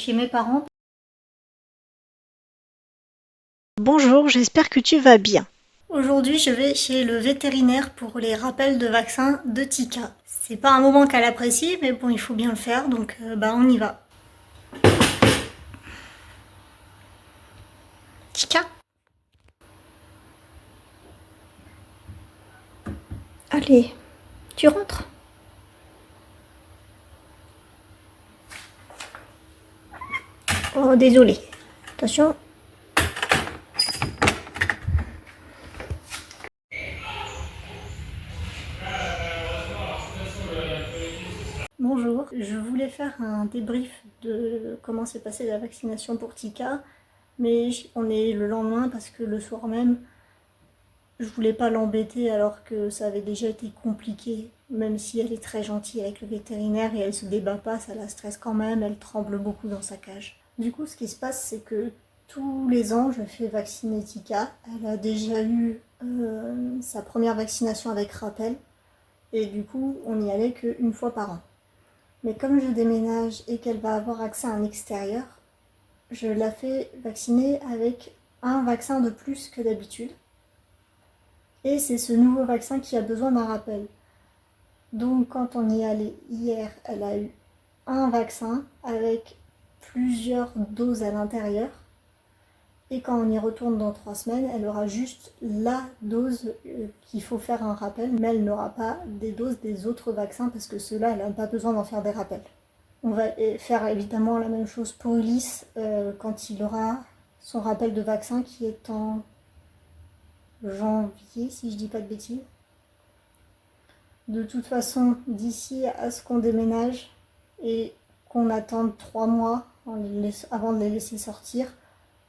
chez mes parents. Bonjour, j'espère que tu vas bien. Aujourd'hui, je vais chez le vétérinaire pour les rappels de vaccins de Tika. C'est pas un moment qu'elle apprécie, mais bon, il faut bien le faire, donc on y va. Tika? Allez, tu rentres. Oh, désolé. Attention. Bonjour, je voulais faire un débrief de comment s'est passée la vaccination pour Tika, mais on est le lendemain parce que le soir même, je voulais pas l'embêter alors que ça avait déjà été compliqué, même si elle est très gentille avec le vétérinaire et elle se débat pas, ça la stresse quand même, elle tremble beaucoup dans sa cage. Du coup, ce qui se passe, c'est que tous les ans, je fais vacciner Tika. Elle a déjà eu sa première vaccination avec rappel et du coup, on n'y allait qu'une fois par an. Mais comme je déménage et qu'elle va avoir accès à un extérieur, je la fais vacciner avec un vaccin de plus que d'habitude. Et c'est ce nouveau vaccin qui a besoin d'un rappel. Donc quand on y est allé hier, elle a eu un vaccin avec plusieurs doses à l'intérieur. Et quand on y retourne dans 3 semaines, elle aura juste la dose qu'il faut faire un rappel, mais elle n'aura pas des doses des autres vaccins parce que ceux-là, elle n'a pas besoin d'en faire des rappels. On va faire évidemment la même chose pour Ulysse quand il aura son rappel de vaccin qui est en janvier, si je dis pas de bêtises. De toute façon, d'ici à ce qu'on déménage et qu'on attende 3 mois avant de les laisser sortir,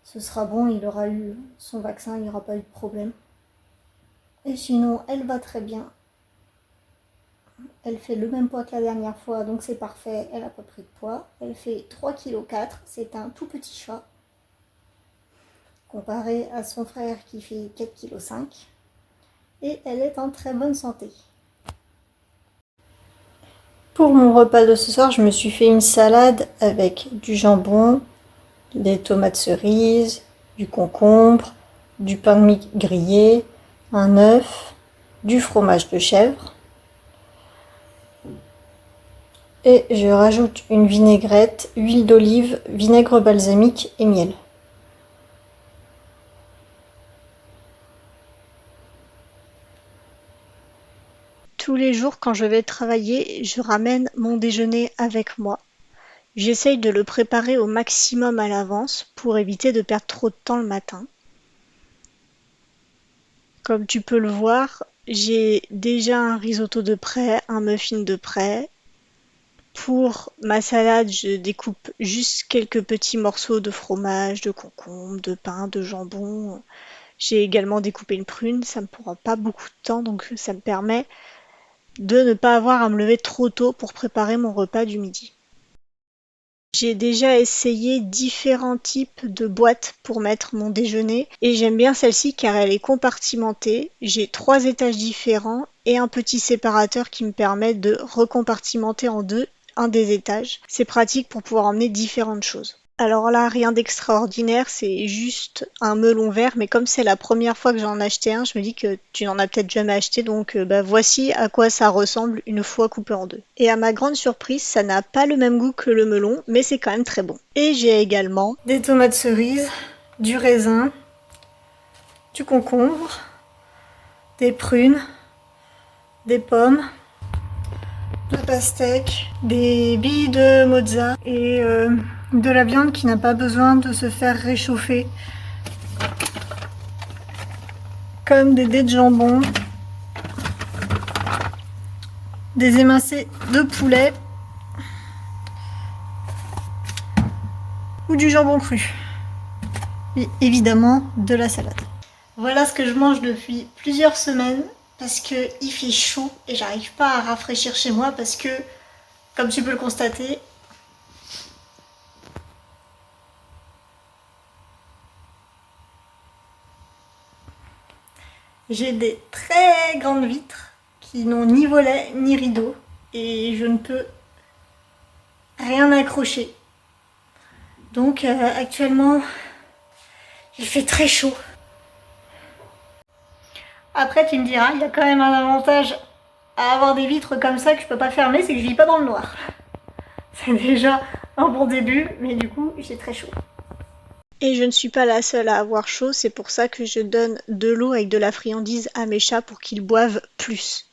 ce sera bon, il aura eu son vaccin, il n'y aura pas eu de problème. Et sinon, elle va très bien. Elle fait le même poids que la dernière fois, donc c'est parfait, elle n'a pas pris de poids. Elle fait 3,4 kg, c'est un tout petit chat. Comparé à son frère qui fait 4,5 kg. Et elle est en très bonne santé. Pour mon repas de ce soir, je me suis fait une salade avec du jambon, des tomates cerises, du concombre, du pain de mie grillé, un œuf, du fromage de chèvre. Et je rajoute une vinaigrette, huile d'olive, vinaigre balsamique et miel. Tous les jours, quand je vais travailler, je ramène mon déjeuner avec moi. J'essaye de le préparer au maximum à l'avance pour éviter de perdre trop de temps le matin. Comme tu peux le voir, j'ai déjà un risotto de prêt, un muffin de prêt. Pour ma salade, je découpe juste quelques petits morceaux de fromage, de concombre, de pain, de jambon. J'ai également découpé une prune, ça me prend pas beaucoup de temps, donc ça me permet de ne pas avoir à me lever trop tôt pour préparer mon repas du midi. J'ai déjà essayé différents types de boîtes pour mettre mon déjeuner et j'aime bien celle-ci car elle est compartimentée. J'ai 3 étages différents et un petit séparateur qui me permet de recompartimenter en deux un des étages. C'est pratique pour pouvoir emmener différentes choses. Alors là, rien d'extraordinaire, c'est juste un melon vert, mais comme c'est la première fois que j'en achetais un, je me dis que tu n'en as peut-être jamais acheté, donc voici à quoi ça ressemble une fois coupé en deux. Et à ma grande surprise, ça n'a pas le même goût que le melon, mais c'est quand même très bon. Et j'ai également Des tomates cerises, du raisin, du concombre, des prunes, des pommes, de la pastèque, des billes de mozza et de la viande qui n'a pas besoin de se faire réchauffer, comme des dés de jambon, des émincés de poulet ou du jambon cru. Et évidemment de la salade. Voilà ce que je mange depuis plusieurs semaines parce qu'il fait chaud et j'arrive pas à rafraîchir chez moi parce que, comme tu peux le constater, j'ai des très grandes vitres qui n'ont ni volets ni rideaux et je ne peux rien accrocher. Donc actuellement, il fait très chaud. Après, tu me diras, il y a quand même un avantage à avoir des vitres comme ça que je peux pas fermer, c'est que je vis pas dans le noir. C'est déjà un bon début, mais du coup, j'ai très chaud. Et je ne suis pas la seule à avoir chaud, c'est pour ça que je donne de l'eau avec de la friandise à mes chats pour qu'ils boivent plus.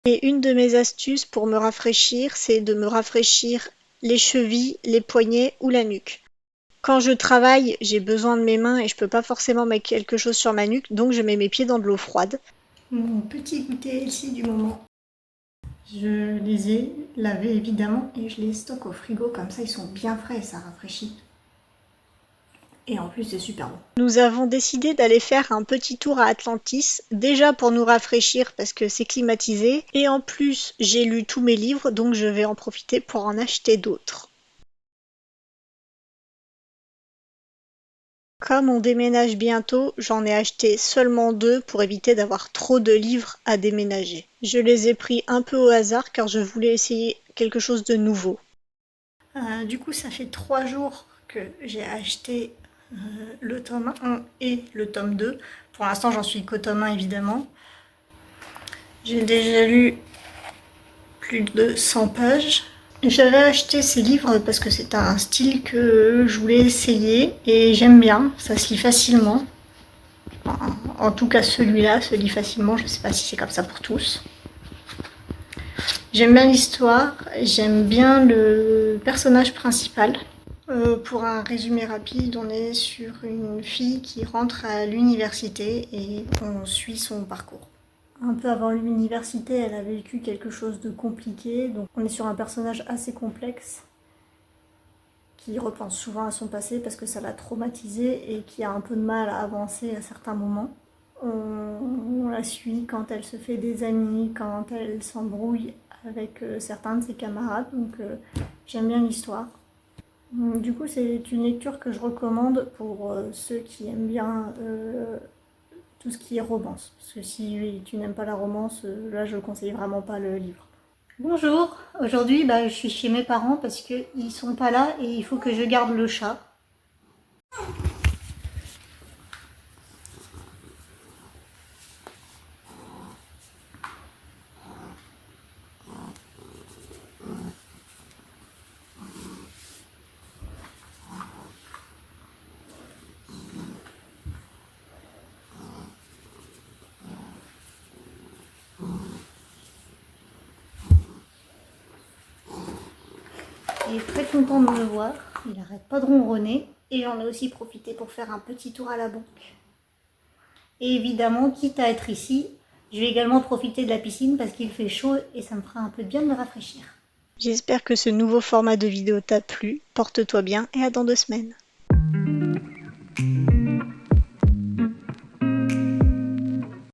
Et une de mes astuces pour me rafraîchir, c'est de me rafraîchir les chevilles, les poignets ou la nuque. Quand je travaille, j'ai besoin de mes mains et je peux pas forcément mettre quelque chose sur ma nuque, donc je mets mes pieds dans de l'eau froide. Mon petit goûter ici du moment. Je les ai lavés évidemment et je les stocke au frigo, comme ça ils sont bien frais et ça rafraîchit. Et en plus c'est super bon. Nous avons décidé d'aller faire un petit tour à Atlantis, déjà pour nous rafraîchir parce que c'est climatisé, et en plus j'ai lu tous mes livres, donc je vais en profiter pour en acheter d'autres. Comme on déménage bientôt, j'en ai acheté seulement 2 pour éviter d'avoir trop de livres à déménager. Je les ai pris un peu au hasard car je voulais essayer quelque chose de nouveau. Du coup ça fait 3 jours que j'ai acheté le tome 1 et le tome 2. Pour l'instant j'en suis qu'au tome 1 évidemment. J'ai déjà lu plus de 100 pages. J'avais acheté ces livres parce que c'est un style que je voulais essayer et j'aime bien, ça se lit facilement. En tout cas celui-là se lit facilement, je ne sais pas si c'est comme ça pour tous. J'aime bien l'histoire, j'aime bien le personnage principal. Pour un résumé rapide, on est sur une fille qui rentre à l'université et on suit son parcours. Un peu avant l'université, elle a vécu quelque chose de compliqué, donc on est sur un personnage assez complexe qui repense souvent à son passé parce que ça l'a traumatisé et qui a un peu de mal à avancer à certains moments. On la suit quand elle se fait des amis, quand elle s'embrouille avec certains de ses camarades, donc j'aime bien l'histoire. Du coup, c'est une lecture que je recommande pour ceux qui aiment bien tout ce qui est romance. Parce que si tu n'aimes pas la romance, là je ne conseille vraiment pas le livre. Bonjour, aujourd'hui je suis chez mes parents parce qu'ils sont pas là et il faut que je garde le chat. Il est très content de me voir, il n'arrête pas de ronronner et j'en ai aussi profité pour faire un petit tour à la banque. Et évidemment, quitte à être ici, je vais également profiter de la piscine parce qu'il fait chaud et ça me fera un peu de bien de me rafraîchir. J'espère que ce nouveau format de vidéo t'a plu, porte-toi bien et à dans 2 semaines.